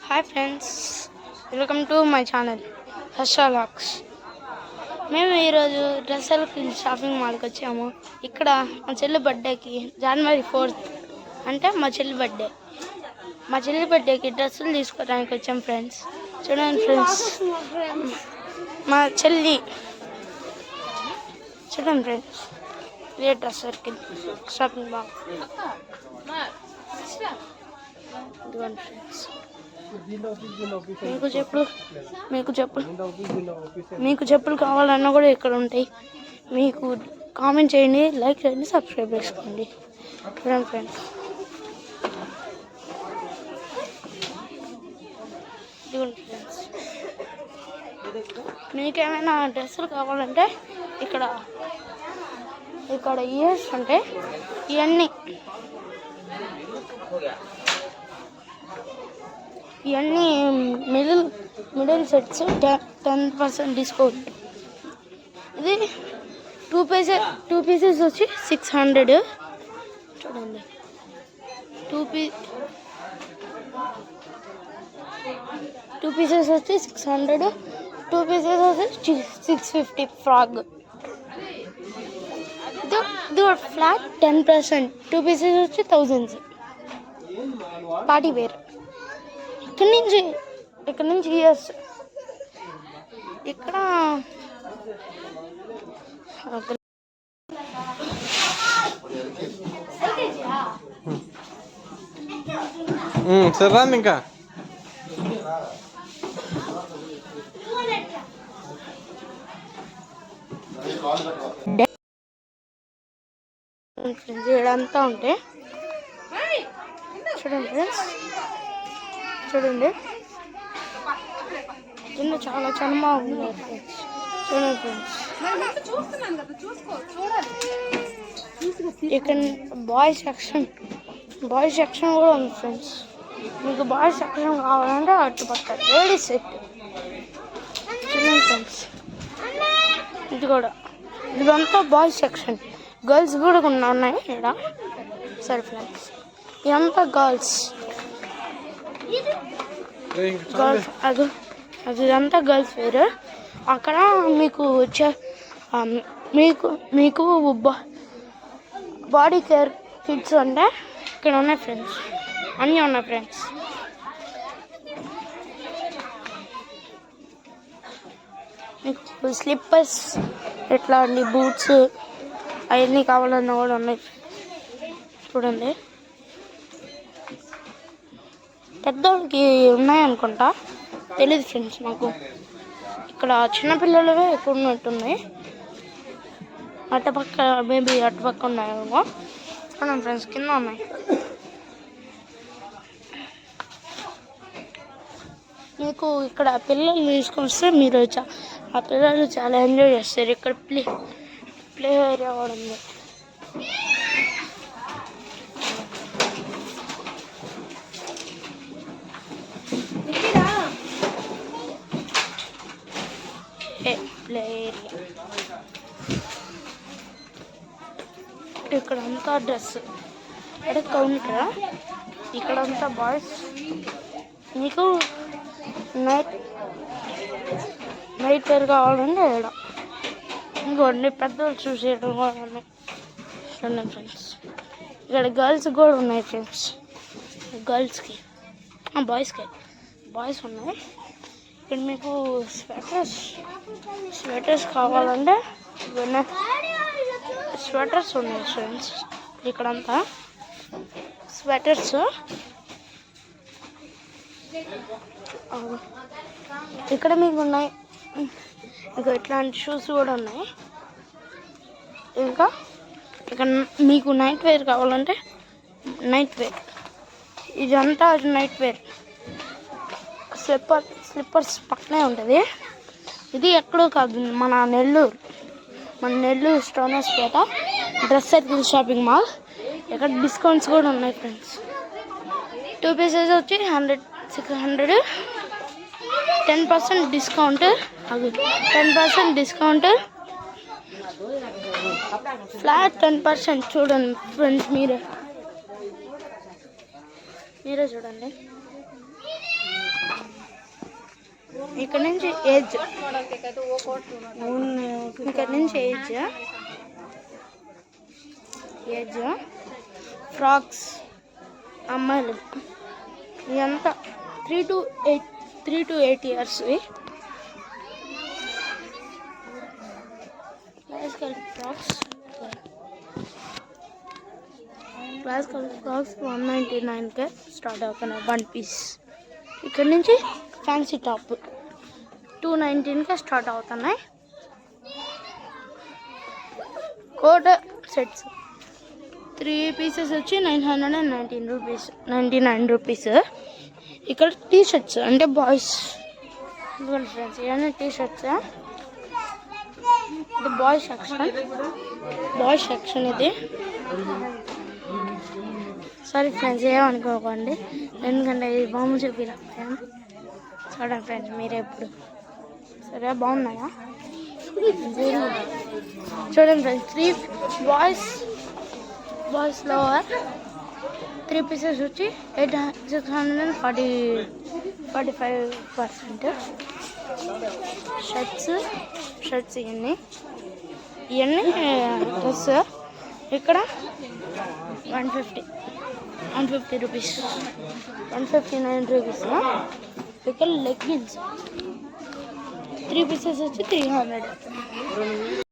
Hi friends, welcome to my channel Harsha vlogs. మేము ఈరోజు డ్రెస్సులకి shopping మాల్కి వచ్చాము. ఇక్కడ మా చెల్లి బర్త్డేకి జనవరి 4th అంటే మా చెల్లి బర్త్డేకి డ్రెస్సులు తీసుకోవడానికి వచ్చాం ఫ్రెండ్స్. చూడండి ఫ్రెండ్స్, మా చెల్లి చూడండి ఫ్రెండ్స్, ఇదే డ్రెస్ సర్కిల్ షాపింగ్ మాల్. ఇదిగోండి ఫ్రెండ్స్, మీకు చెప్పులు కావాలన్నా కూడా ఇక్కడ ఉంటాయి. మీకు కామెంట్ చేయండి, లైక్ చేయండి, సబ్స్క్రైబ్ చేసుకోండి. చూడండి ఫ్రెండ్స్, ఇదిగోండి ఫ్రెండ్స్, మీకేమైనా డ్రెస్సులు కావాలంటే ఇక్కడ ఇయర్స్ ఉంటాయి. ఇవన్నీ మిడిల్ సెట్స్ 10% డిస్కౌంట్. ఇది టూ పీసెస్ వచ్చి 600. చూడండి, టూ పీసెస్ వచ్చి 600, 2 పీసెస్ వచ్చి 650 ఫ్రాక్. ఇది ఫ్లాట్ 10%, 2 పీసెస్ వచ్చి 1000. Party wear. ఇక్కడ నుంచి ఇయర్స్ ఇక్కడ సరే ఇంకా ఇదంతా ఉంటే చూడండి ఫ్రెండ్స్, చూడండి కింద చాలా బాగుంది ఫ్రెండ్స్. చూడండి ఫ్రెండ్స్, ఇక్కడ బాయ్స్ సెక్షన్ కూడా ఉంది ఫ్రెండ్స్. మీకు బాయ్స్ సెక్షన్ కావాలంటే అటు పక్క లేడీస్ సెట్. చూడండి ఫ్రెండ్స్, ఇదంతా బాయ్స్ సెక్షన్. గర్ల్స్ కూడా ఉన్నాయి ఇక్కడ. సరే ఫ్రెండ్స్, ఇదంతా గర్ల్స్ అదంతా గర్ల్స్ వేరు. అక్కడ మీకు బాడీ కేర్ కిట్స్ అంటే ఇక్కడ ఉన్నాయి ఫ్రెండ్స్, అన్నీ ఉన్నాయి ఫ్రెండ్స్. మీకు స్లిప్పర్స్, ఎట్లాంటి బూట్స్ అవన్నీ కావాలన్నా కూడా ఉన్నాయి. చూడండి, పెద్దోళ్ళకి ఉన్నాయనుకుంటా, తెలీదు ఫ్రెండ్స్ నాకు. ఇక్కడ చిన్నపిల్లలవే ఎక్కువ ఉన్నట్టున్నాయి. అటుపక్క మేబీ అటుపక్క ఉన్నాయేమో. చూడండి ఫ్రెండ్స్, కింద ఉన్నాయి. మీకు ఇక్కడ పిల్లలు తీసుకొని వస్తే మీరు ఆ పిల్లలు చాలా ఎంజాయ్ చేస్తారు. ఇక్కడ ప్లే ఏరియా కూడా ఉంది. ప్లే ఏరియా ఇక్కడంతా డ్రెస్, ఇక్కడ కౌంటర్. ఇక్కడంతా బాయ్స్. మీకు నైట్ వేర్ కావాలంటే ఇక్కడ ఇంకోండి, పెద్దవాళ్ళు చూసేయడం కూడా ఉన్నాయి. చూడండి ఫ్రెండ్స్, ఇక్కడ గర్ల్స్ కూడా ఉన్నాయి ఫ్రెండ్స్. గర్ల్స్కి బాయ్స్ ఉన్నాయి. ఇక్కడ మీకు స్వెటర్స్ కావాలంటే స్వెటర్స్ ఉన్నాయి ఫ్రెండ్స్. ఇక్కడంతా స్వెటర్స్. ఇక్కడ మీకు ఉన్నాయి. ఇంకా ఇట్లాంటి షూస్ కూడా ఉన్నాయి. ఇంకా ఇక్కడ మీకు నైట్ వేర్ కావాలంటే నైట్ వేర్. ఇదంతా నైట్ వేర్. స్లిప్పర్స్ పక్కనే ఉంటుంది. ఇది ఎక్కడో కాదు, మన నెల్లూరు స్టోనర్స్ పేట డ్రెస్ సర్కిల్ షాపింగ్ మాల్. ఇక్కడ డిస్కౌంట్స్ కూడా ఉన్నాయి ఫ్రెండ్స్. 2 పీసెస్ వచ్చి 600, 10% డిస్కౌంట్. 10% discount, flat 10%. చూడండి ఫ్రెండ్స్, మీరే చూడండి. ఇక్కడ నుంచి ఏజ్, ఇక్కడ నుంచి ఏజ్ ఫ్రాక్స్ అమ్మాయిలు ఇదంతా 3 to 8 years. క్లాసికల్ ఫ్రాక్స్ 199కే స్టార్ట్ అవుతున్నాయి 1 పీస్. ఇక్కడ నుంచి ఫ్యాన్సీ టాప్ 219కే స్టార్ట్ అవుతున్నాయి. కోట్ సెట్స్ 3 pieces వచ్చి 999 రూపీస్. ఇక్కడ టీ షర్ట్స్ అంటే బాయ్స్ ఫ్రెండ్స్, ఇవన్నీ టీ షర్ట్స్. ఇది బాయ్స్ సెక్షన్ ఇది. సారీ ఫ్రెండ్స్, ఏమనుకోకండి, ఎందుకంటే ఇది బాంబు చూపిలేకపోయాను. చూడండి ఫ్రెండ్స్ మీరే ఇప్పుడు. సరే బాగున్నాయా? చూడండి ఫ్రెండ్స్, 3 బాయ్స్ లోవర్ 3 pieces వచ్చి 645%. షర్ట్స్ ఇవన్నీ డ్రెస్ ఇక్కడ 150 రూపీస్, 159 రూపీస్. ఇక్కడ లెగ్గిన్స్ 3 pieces వచ్చి 300.